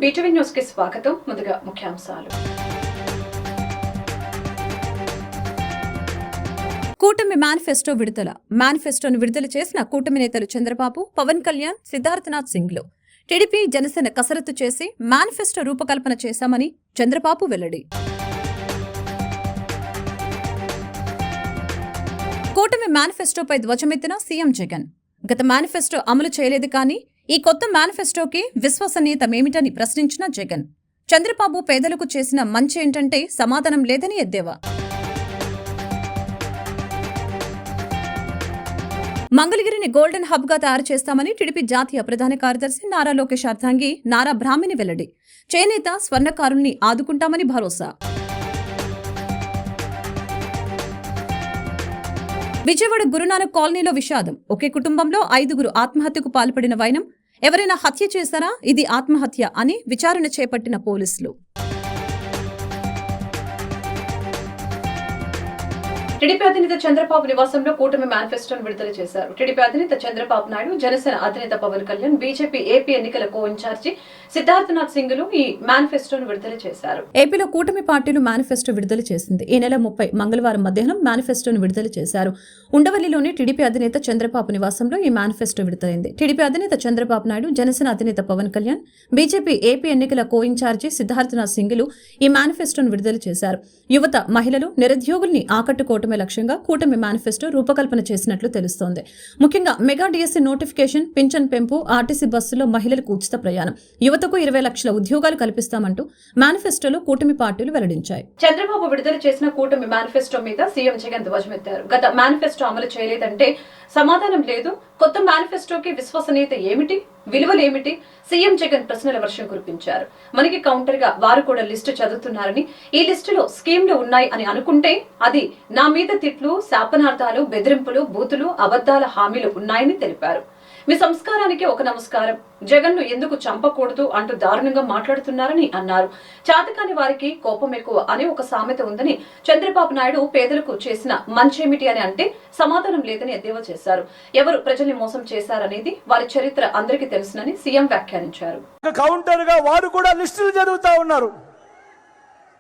BTV news కి స్వాగతం. ముందుగా ముఖ్యాంశాలు. కూటమి మేనిఫెస్టో విడుదల. మేనిఫెస్టోను విడుదల చేసిన కూటమి నేతలు చంద్రబాబు, పవన్ కళ్యాణ్, సిద్ధార్థనాథ్ సింగ్లు. టీడీపీ, జనసేన కసరత్తు చేసి మేనిఫెస్టో రూపకల్పన చేశామని చంద్రబాబు వెల్లడి. కూటమి మేనిఫెస్టోపై ధ్వజమెత్తిన సీఎం జగన్. గత మేనిఫెస్టో అమలు చేయలేదు కానీ ఈ కొత్త మేనిఫెస్టోకి విశ్వసనీయతమేమిటని ప్రశ్నించిన జగన్. చంద్రబాబు పేదలకు చేసిన మంచి ఏంటంటే సమాధానం లేదని ఎద్దేవా. మంగళగిరిని గోల్డెన్ హబ్ గా తయారు చేస్తామని టీడీపీ జాతీయ ప్రధాన కార్యదర్శి నారా లోకేష్ అర్ధాంగి నారా బ్రాహ్మణి వెల్లడి. చేనేత, స్వర్ణకారుల్ని ఆదుకుంటామని భరోసా. విజయవాడ గురునానక్ కాలనీలో విషాదం. ఒకే కుటుంబంలో 5గురు ఆత్మహత్యకు పాల్పడిన వైనం. ఎవరైనా హత్య చేశారా? ఇది ఆత్మహత్య అని విచారణ చేపట్టిన పోలీసులు. టీడీపీ అధినేత చంద్రబాబు నివాసంలో కూటమి మేనిఫెస్టోను విడుదల చేశారు. టీడీపీ అధినేత చంద్రబాబు నాయుడు, జనసేన అధినేత పవన్ కళ్యాణ్, బీజేపీ ఏపీ ఎన్నికల కో ఇన్ఛార్జి సిద్ధార్థనాథ్ సింగ్లు ఈ మేనిఫెస్టోను విడుదల చేశారు. ఏపీలో కూటమి పార్టీలు మేనిఫెస్టో విడుదల చేసింది. ఈ నెల 30 మంగళవారం మధ్యాహ్నం మేనిఫెస్టోను విడుదల చేశారు. ఉండవల్లిలోని టీడీపీ అధినేత చంద్రబాబు నివాసంలో ఈ మేనిఫెస్టో విడుదలైంది. టీడీపీ అధినేత చంద్రబాబు నాయుడు, జనసేన అధినేత పవన్ కళ్యాణ్, బీజేపీ ఏపీ ఎన్నికల కో ఇన్ఛార్జి సిద్ధార్థనాథ్ సింగ్లు ఈ మేనిఫెస్టోను విడుదల చేశారు. యువత, మహిళలు, నిరుద్యోగుల్ని ఆకట్టుకోవటమే లక్ష్యంగా కూటమి మేనిఫెస్టో రూపకల్పన చేసినట్లు తెలుస్తోంది. ముఖ్యంగా మెగా డిఎస్సీ నోటిఫికేషన్, పింఛన్ పెంపు, ఆర్టీసీ బస్సులో మహిళలకు ఉచిత ప్రయాణం, యువతకు 20 లక్షల ఉద్యోగాలు కల్పిస్తామంటూ మేనిఫెస్టోలో కూటమి పార్టీలు వెల్లడించాయి. చంద్రబాబు విడుదల చేసిన కూటమి మేనిఫెస్టో మీద సీఎం జగన్ ధ్వజమెత్తారు. గత మేనిఫెస్టో అమలు చేయలేదంటే సమాధానం లేదు. కొత్త మేనిఫెస్టోకి విశ్వసనీయత ఏమిటి, విలువలేమిటి? సీఎం జగన్ ప్రశ్నల వర్షం కురిపించారు. మనకి కౌంటర్ గా వారు కూడా లిస్టు చదువుతున్నారని, ఈ లిస్టులో స్కీమ్లు ఉన్నాయి అని అనుకుంటే అది నా మీద తిట్లు, శాపనార్థాలు, బెదిరింపులు, బూతులు, అబద్దాల హామీలు ఉన్నాయని తెలిపారు. మీ సంస్కారానికి ఒక నమస్కారం. జగన్ ను ఎందుకు చంపకూడదు అంటూ దారుణంగా మాట్లాడుతున్నారని అన్నారు. చాతకాని వారికి కోపం ఎక్కువ అని ఒక సామెత ఉందని, చంద్రబాబు నాయుడు పేదలకు చేసిన మంచేమిటి అని అంటే సమాధానం లేదని ఎద్దేవా చేశారు. ఎవరు ప్రజల్ని మోసం చేశారనేది వారి చరిత్ర అందరికీ తెలుసునని సీఎం వ్యాఖ్యానించారు. కౌంటర్ గా వారు కూడా లిస్టులు చదువుతా ఉన్నారు.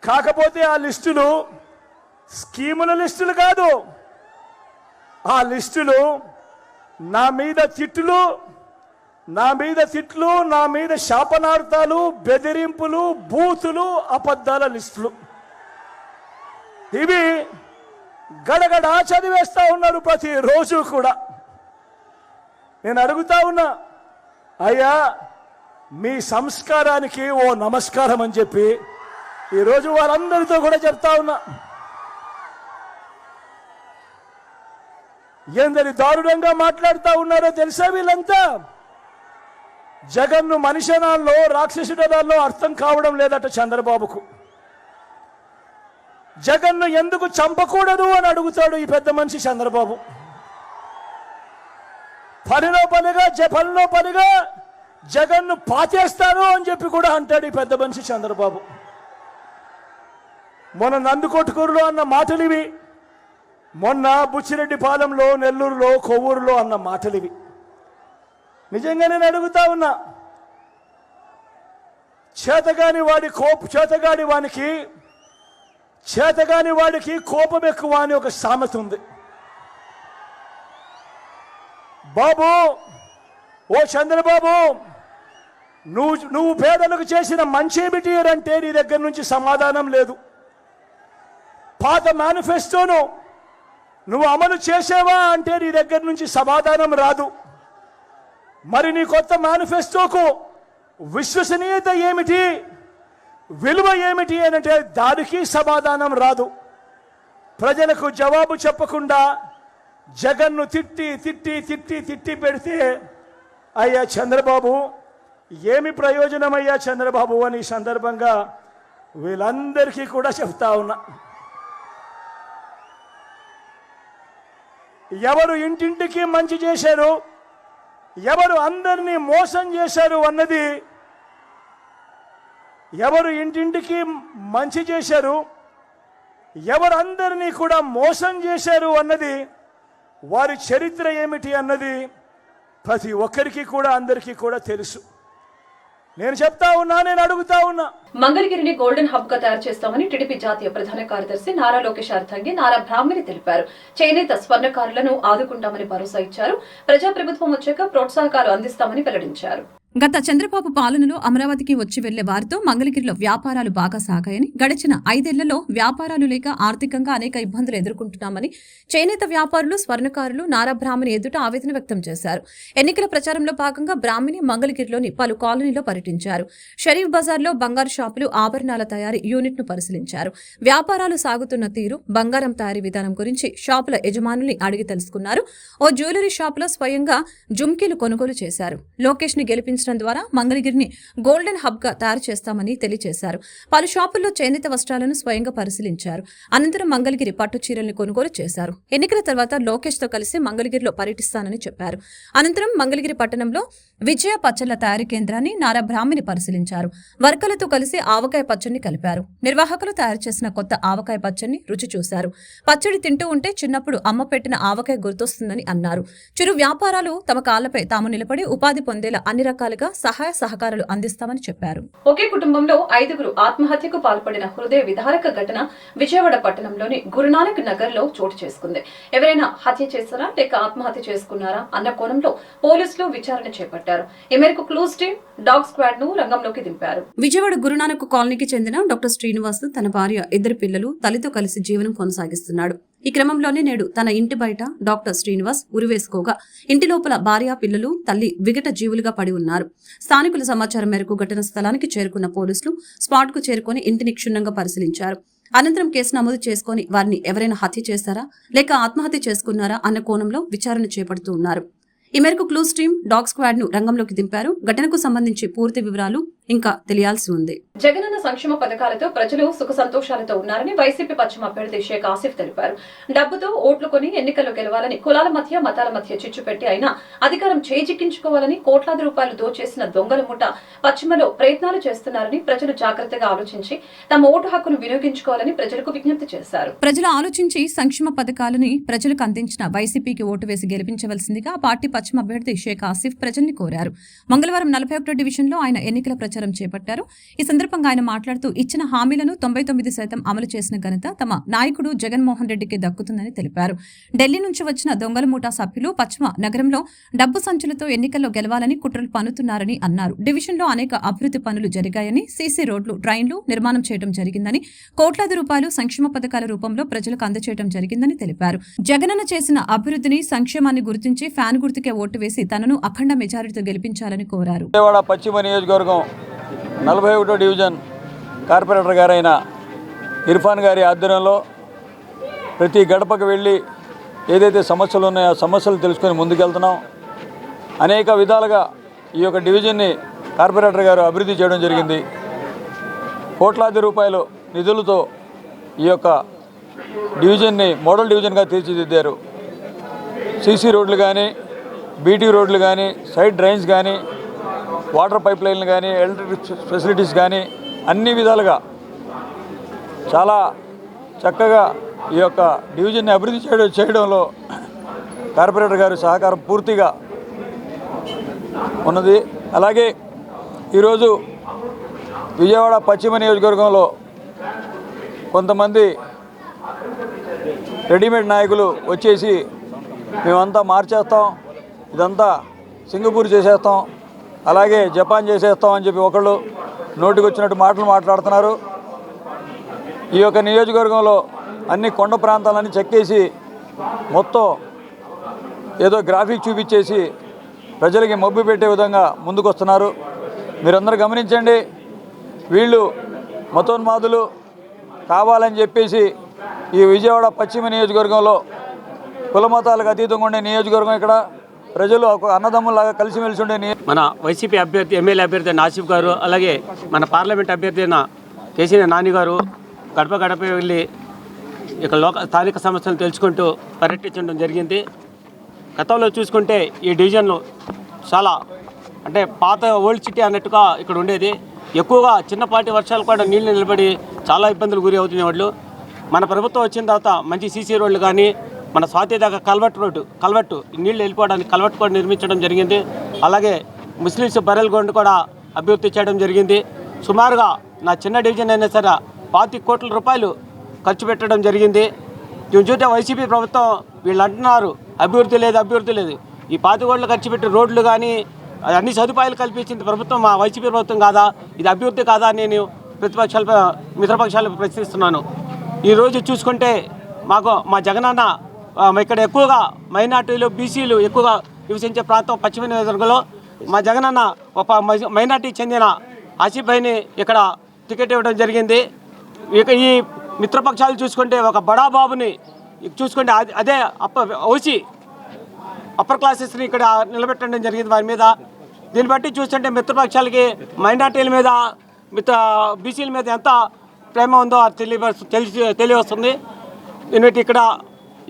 కాకపోతే ఆ లిస్టులు స్కీముల లిస్టులు కాదు. ఆ లిస్టులు నా మీద తిట్లు, నా మీద శాపనార్థాలు, బెదిరింపులు, బూతులు, అబద్ధాల లిస్టులు. ఇవి గడగడ చదివేస్తా ఉన్నారు ప్రతి రోజు కూడా. నేను అడుగుతా ఉన్నా, అయ్యా మీ సంస్కారానికి ఓ నమస్కారం అని చెప్పి ఈరోజు వారందరితో కూడా చెప్తా ఉన్నా. ఎందరి దారుణంగా మాట్లాడుతూ ఉన్నారో తెలుసా వీళ్ళంతా? జగన్ను మనిషనాల్లో, రాక్షసుడనాల్లో అర్థం కావడం లేదట చంద్రబాబుకు. జగన్ను ఎందుకు చంపకూడదు అని అడుగుతాడు ఈ పెద్ద మనిషి చంద్రబాబు. పనిలో పనిగా జగన్ను పాచేస్తాను అని చెప్పి కూడా అంటాడు ఈ పెద్ద మనిషి చంద్రబాబు. మొన్న నందుకొట్టుకూరులో అన్న మాటలు ఇవి. మొన్న బుచ్చిరెడ్డిపాలెంలో, నెల్లూరులో, కొవ్వూరులో అన్న మాటలివి. నిజంగా నేను అడుగుతా ఉన్నా, చేతగాని వాడికి కోపం ఎక్కువ అని ఒక సామెత ఉంది. బాబు, ఓ చంద్రబాబు, నువ్వు పేదలకు చేసిన మంచేమిటి అంటే నీ దగ్గర నుంచి సమాధానం లేదు. పాత మేనిఫెస్టోను నువ్వు అమలు చేసేవా అంటే నీ దగ్గర నుంచి సమాధానం రాదు. మరి నీ కొత్త మేనిఫెస్టోకు విశ్వసనీయత ఏమిటి, విలువ ఏమిటి అంటే దానికి సమాధానం రాదు. ప్రజలకు జవాబు చెప్పకుండా జగన్ను తిట్టి పెడితే అయ్యా చంద్రబాబు, ఏమి ప్రయోజనమయ్యా చంద్రబాబు అని సందర్భంగా వీళ్ళందరికీ కూడా చెప్తా ఉన్నా. ఎవరు ఇంటింటికి మంచి చేశారు, ఎవరు అందరినీ మోసం చేశారు అన్నది, ఎవరు ఇంటింటికి మంచి చేశారు, ఎవరు అందరినీ కూడా మోసం చేశారు అన్నది, వారి చరిత్ర ఏమిటి అన్నది ప్రతి ఒక్కరికి కూడా అందరికీ కూడా తెలుసు. నేను చెప్తా ఉన్నా, నేను అడుగుతా ఉన్నా. మంగళగిరిని గోల్డెన్ హబ్ గా తయారు చేస్తామని టీడీపీ జాతీయ ప్రధాన కార్యదర్శి నారా లోకేష్ అర్థంగి నారా బ్రాహ్మణి తెలిపారు. చేనేత స్వర్ణకారులను ఆదుకుంటామని భరోసా ఇచ్చారు. ప్రజాప్రభుత్వం వచ్చాక ప్రోత్సాహకాలు అందిస్తామని వెల్లడించారు. గత చంద్రబాబు పాలనలో అమరావతికి వచ్చి వెళ్లే వారితో మంగళగిరిలో వ్యాపారాలు బాగా సాగాయని, గడిచిన 5 ఏళ్లలో వ్యాపారాలు లేక ఆర్థికంగా అనేక ఇబ్బందులు ఎదుర్కొంటున్నామని చేనేత వ్యాపారులు, స్వర్ణకారులు నారా బ్రాహ్మణి ఎదుట ఆవేదన వ్యక్తం చేశారు. ఎన్నికల ప్రచారంలో భాగంగా బ్రాహ్మణి మంగళగిరిలోని పలు కాలనీలో పర్యటించారు. షరీఫ్ బజార్లో బంగారు షాపులు, ఆభరణాల తయారీ యూనిట్ను పరిశీలించారు. వ్యాపారాలు సాగుతున్న తీరు, బంగారం తయారీ విధానం గురించి షాపుల యజమానుల్ని అడిగి తెలుసుకున్నారు. ఓ జ్యువెలరీ షాపులో స్వయంగా జుమ్కీలు కొనుగోలు చేశారు. లోకేష్ ని గెలిపించడం ద్వారా మంగళగిరిని గోల్డెన్ హబ్ గా తయారు చేస్తామని తెలియజేశారు. పలు షాపుల్లో చేనేత వస్త్రాలను స్వయంగా పరిశీలించారు. అనంతరం మంగళగిరి పట్టు చీరల్ని కొనుగోలు చేశారు. ఎన్నికల తర్వాత లోకేష్ తో కలిసి మంగళగిరిలో పర్యటిస్తానని చెప్పారు. అనంతరం మంగళగిరి పట్టణంలో విజయ పచ్చళ్ల తయారీ కేంద్రాన్ని నారా బ్రాహ్మణి పరిశీలించారు. వర్కర్లతో కలిసి ఆవకాయ పచ్చడిని కలిపారు. నిర్వాహకులు తయారు చేసిన కొత్త ఆవకాయ పచ్చడిని రుచి చూశారు. పచ్చడి తింటూ ఉంటే చిన్నప్పుడు అమ్మ పెట్టిన ఆవకాయ గుర్తొస్తుందని అన్నారు. చిరు వ్యాపారాలు తమ కాళ్లపై తాము నిలబడి ఉపాధి పొందేలా అన్ని రకాలుగా సహాయ సహకారాలు అందిస్తామని చెప్పారు. ఒకే కుటుంబంలో 5గురు ఆత్మహత్యకు పాల్పడిన హృదయ విదారక ఘటన విజయవాడ పట్టణంలోని గురునానక్ నగర్ లో చోటు చేసుకుంది. ఎవరైనా హత్య చేశారా లేక ఆత్మహత్య చేసుకున్నారా అన్న కోణంలో పోలీసులు విచారణ చేపట్టారు. ఈ మేరకు క్లూస్ టీమ్, డాగ్ స్క్వాడ్ ను రంగంలోకి దింపారు. విజయవాడ గురునానక్ కాలనీకి చెందిన డాక్టర్ శ్రీనివాస్ తన భార్య, 2 పిల్లలు, తల్లితో కలిసి జీవనం కొనసాగిస్తున్నాడు. ఈ క్రమంలోనే నేడు తన ఇంటి బయట డాక్టర్ శ్రీనివాస్ ఉరివేసుకోగా ఇంటి లోపల భార్య, పిల్లలు, తల్లి వికట జీవులుగా పడి ఉన్నారు. స్థానికుల సమాచారం మేరకు ఘటన స్థలానికి చేరుకున్న పోలీసులు స్పాట్ కు చేరుకుని ఇంటిని క్షుణ్ణంగా పరిశీలించారు. అనంతరం కేసు నమోదు చేసుకుని వారిని ఎవరైనా హత్య చేశారా లేక ఆత్మహత్య చేసుకున్నారా అన్న కోణంలో విచారణ చేపడుతూ ఉన్నారు. ఈ మేరకు క్లూస్ టీమ్, డాగ్ స్క్వాడ్ ను రంగంలోకి దింపారు. ఘటనకు సంబంధించి పూర్తి వివరాలు ఇంకా తెలియాల్సి ఉంది. జగనన్న సంక్షేమ పథకాలతో ప్రజలు సుఖ సంతోషాలతో ఉన్నారని వైసీపీ పశ్చిమ అభ్యర్థి షేక్ ఆసిఫ్ తెలిపారు. డబ్బుతో ఓట్లు కొని ఎన్నికల్లో గెలవాలని కులాల మధ్య, మతాల మధ్య చిచ్చు పెట్టి అయినా అధికారం చేజిక్కించుకోవాలని కోట్లాది రూపాయలు దోచేసిన దొంగల ముఠ పశ్చిమలో ప్రయత్నాలు చేస్తున్నారని ప్రజలు జాగ్రత్తగా ఆలోచించి తమ ఓటు హక్కును వినియోగించుకోవాలని ప్రజలకు విజ్ఞప్తి చేశారు. ప్రజలు ఆలోచించి సంక్షేమ పథకాలని ప్రజలకు అందించిన వైసీపీకి ఓటు వేసి గెలిపించవలసిందిగా పార్టీ పశ్చిమ అభ్యర్థి షేక్ ఆసిఫ్ ప్రజల్ని కోరారు. మంగళవారం 41 డివిజన్లో ఆయన ఎన్నికల ప్రచారం చేపట్టారు. ఈ సందర్భంగా ఆయన మాట్లాడుతూ ఇచ్చిన హామీలను 99% అమలు చేసిన ఘనత తమ నాయకుడు జగన్మోహన్ రెడ్డికి దక్కుతుందని తెలిపారు. ఢిల్లీ నుంచి వచ్చిన దొంగల ముఠా సభ్యులు పశ్చిమ నగరంలో డబ్బు సంచులతో ఎన్నికల్లో గెలవాలని కుట్రలు పన్నుతున్నారని అన్నారు. డివిజన్లో అనేక అభివృద్ధి పనులు జరిగాయని, సీసీ రోడ్లు, డ్రైన్లు నిర్మాణం చేయడం జరిగిందని, కోట్లాది రూపాయలు సంక్షేమ పథకాల రూపంలో ప్రజలకు అందజేయడం జరిగిందని తెలిపారు. జగనన్న చేసిన అభివృద్ధిని, సంక్షేమాన్ని గుర్తించి ఫ్యాన్ గుర్తుకే ఓటు వేసి తనను అఖండ మెజారిటీతో గెలిపించాలని కోరారు. పశ్చిమ నియోజకవర్గం 41వ డివిజన్ కార్పొరేటర్ గారైన ఇర్ఫాన్ గారి ఆధ్వర్యంలో ప్రతి గడపకు వెళ్ళి ఏదైతే సమస్యలు ఉన్నాయో ఆ సమస్యలు తెలుసుకొని ముందుకెళ్తున్నాం. అనేక విధాలుగా ఈ యొక్క డివిజన్ని కార్పొరేటర్ గారు అభివృద్ధి చేయడం జరిగింది. కోట్లాది రూపాయలు నిధులతో ఈ యొక్క డివిజన్ని మోడల్ డివిజన్గా తీర్చిదిద్దారు. సీసీ రోడ్లు కానీ, బీటీ రోడ్లు కానీ, సైడ్ డ్రైన్స్ కానీ, వాటర్ పైప్ లైన్లు కానీ, ఎలక్ట్రిక్ ఫెసిలిటీస్ కానీ అన్ని విధాలుగా చాలా చక్కగా ఈ యొక్క డివిజన్ని అభివృద్ధి చేయడంలో కార్పొరేటర్ గారి సహకారం పూర్తిగా ఉన్నది. అలాగే ఈరోజు విజయవాడ పశ్చిమ నియోజకవర్గంలో కొంతమంది రెడీమేడ్ నాయకులు వచ్చేసి మేమంతా మార్చేస్తాం, ఇదంతా సింగపూర్ చేసేస్తాం, అలాగే జపాన్ చేసేస్తాం అని చెప్పి ఒకళ్ళు నోటికి వచ్చినట్టు మాటలు మాట్లాడుతున్నారు. ఈ యొక్క నియోజకవర్గంలో అన్ని కొండ ప్రాంతాలన్నీ చెక్కేసి మొత్తం ఏదో గ్రాఫిక్ చూపించేసి ప్రజలకి మబ్బు పెట్టే విధంగా ముందుకొస్తున్నారు. మీరందరూ గమనించండి. వీళ్ళు మతోన్మాదులు కావాలని చెప్పేసి ఈ విజయవాడ పశ్చిమ నియోజకవర్గంలో కుల మతాలకు అతీతంగా ఉండే నియోజకవర్గం. ఇక్కడ ప్రజలు ఒక అన్నదమ్ములాగా కలిసిమెలిసి ఉండే మన వైసీపీ అభ్యర్థి, ఎమ్మెల్యే అభ్యర్థి ఆసిఫ్ గారు, అలాగే మన పార్లమెంట్ అభ్యర్థి అయిన కేసీఆర్ నాని గారు గడప గడప వెళ్ళి ఇక స్థానిక సమస్యలు తెలుసుకుంటూ పర్యటించడం జరిగింది. గతంలో చూసుకుంటే ఈ డివిజన్లో చాలా అంటే పాత ఓల్డ్ సిటీ అన్నట్టుగా ఇక్కడ ఉండేది. ఎక్కువగా చిన్నపాటి వర్షాలు కూడా నీళ్లు నిలబడి చాలా ఇబ్బందులు గురి అవుతున్నవాళ్ళు. మన ప్రభుత్వం వచ్చిన తర్వాత మంచి సీసీ రోడ్లు కానీ, మన స్వాతి దాకా కల్వట్టు నీళ్లు వెళ్ళిపోవడానికి కల్వట్టు కూడా నిర్మించడం జరిగింది. అలాగే ముస్లిమ్స్ బరెల్ గొండు కూడా అభివృద్ధి చేయడం జరిగింది. సుమారుగా నా చిన్న డివిజన్ అయినా సరే 25 కోట్ల రూపాయలు ఖర్చు పెట్టడం జరిగింది. దీన్ని చూస్తే వైసీపీ ప్రభుత్వం వీళ్ళు అంటున్నారు అభివృద్ధి లేదు. ఈ 25 కోట్లు ఖర్చు పెట్టి రోడ్లు కానీ అన్ని సదుపాయాలు కల్పించింది ప్రభుత్వం మా వైసీపీ ప్రభుత్వం కాదా? ఇది అభివృద్ధి కాదా అని నేను మిత్రపక్షాలకు ప్రశ్నిస్తున్నాను. ఈరోజు చూసుకుంటే మా జగనన్న ఇక్కడ ఎక్కువగా మైనార్టీలు బీసీలు ఎక్కువగా నివసించే ప్రాంతం పశ్చిమ నియోజకవర్గంలో మా జగనన్న ఒక మైనార్టీకి చెందిన ఆసిఫ్ భాయ్ని ఇక్కడ టికెట్ ఇవ్వడం జరిగింది. ఇక ఈ మిత్రపక్షాలు చూసుకుంటే ఒక బడా బాబుని చూసుకుంటే అదే ఓసీ అప్పర్ క్లాసెస్ని ఇక్కడ నిలబెట్టడం జరిగింది వారి మీద. దీన్ని బట్టి చూస్తుంటే మిత్రపక్షాలకి మైనార్టీల మీద బీసీల మీద ఎంత ప్రేమ ఉందో అది తెలియవస్తుంది. దీన్ని బట్టి ఇక్కడ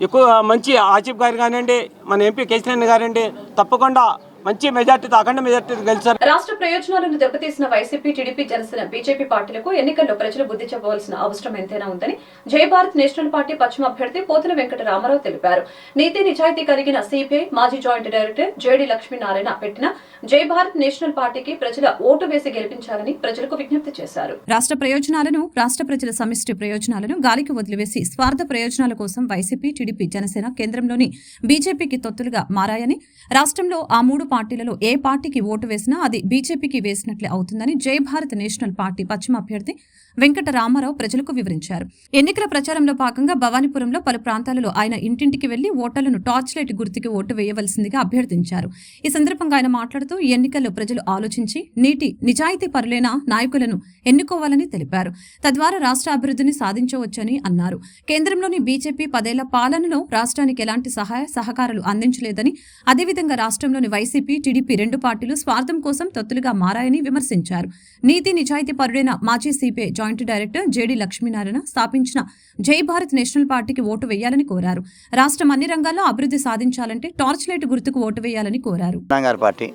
ఎక్కువ మంచి ఆసిఫ్ గారు కానివ్వండి, మన ఎంపీ కేసీఆర్ గారండి తప్పకుండా మంచి మెజార్టీతో అఖండ మెజార్టీతో గెలిచారు. రాష్ట్ర ప్రయోజనాలను దెబ్బతీసిన వైసీపీ, టీడీపీ, జనసేన, బీజేపీ పార్టీలకు ఎన్నికల్లో ప్రజలు బుద్ధి చెప్పవలసిన అవసరం ఎంతైనా ఉందని జై భారత్ నేషనల్ పార్టీ పశ్చిమ అభ్యర్థి పోతుల వెంకట రామారావు తెలిపారు. నీతి నిజాయితీ కలిగిన సిపిఐ మాజీ జాయింట్ డైరెక్టర్ జేడి లక్ష్మీనారాయణ పెట్టిన జై భారత్ నేషనల్ పార్టీకి ప్రజల ఓటు వేసి గెలిపించాలని ప్రజలకు విజ్ఞప్తి చేశారు. రాష్ట్ర ప్రయోజనాలను, రాష్ట్ర ప్రజల సమిష్టి ప్రయోజనాలను గాలికి వదిలివేసి స్వార్థ ప్రయోజనాల కోసం వైసీపీ, టీడీపీ, జనసేన కేంద్రంలోని బీజేపీకి తొత్తులుగా మారాయని, రాష్ట్రంలో ఆ 3 పార్టీలలో ఏ పార్టీకి ఓటు వేసినా అది బీజేపీకి వేసినట్లే అవుతుందని జై భారత్ నేషనల్ పార్టీ పశ్చిమ అభ్యర్థి వెంకట రామారావు ప్రజలకు వివరించారు. ఎన్నికల ప్రచారంలో భాగంగా భవానీపురంలో పలు ప్రాంతాలలో ఆయన ఇంటింటికి వెళ్లి ఓటర్లను టార్చ్ లైట్ గుర్తుకి ఓటు వేయవలసిందిగా అభ్యర్థించారు. ఈ సందర్భంగా ఆయన మాట్లాడుతూ ఈ ఎన్నికల్లో ప్రజలు ఆలోచించి నీటి నిజాయితీ పరులైన నాయకులను ఎన్నుకోవాలని తెలిపారు. తద్వారా రాష్ట్ర అభివృద్ధిని సాధించవచ్చని అన్నారు. కేంద్రంలోని బీజేపీ 10 ఏళ్ల పాలనలో రాష్ట్రానికి ఎలాంటి సహాయ సహకారాలు అందించలేదని, అదేవిధంగా రాష్ట్రంలోని వైసీపీ, టీడీపీ 2 పార్టీలు స్వార్థం కోసం తొత్తులుగా మారాయని విమర్శించారు. నీతి నిజాయితీ పరుడైన మాజీ CPI joint director JD Lakshminarayana స్థాపించిన జై భారత్ నేషనల్ పార్టీకి ఓటు వేయాలని కోరారు. రాష్ట్రం అన్ని రంగాల్లో అభివృద్ధి సాధించాలంటే టార్చ్ లైట్ గుర్తుకు ఓటు వేయాలని కోరారు. పార్టీ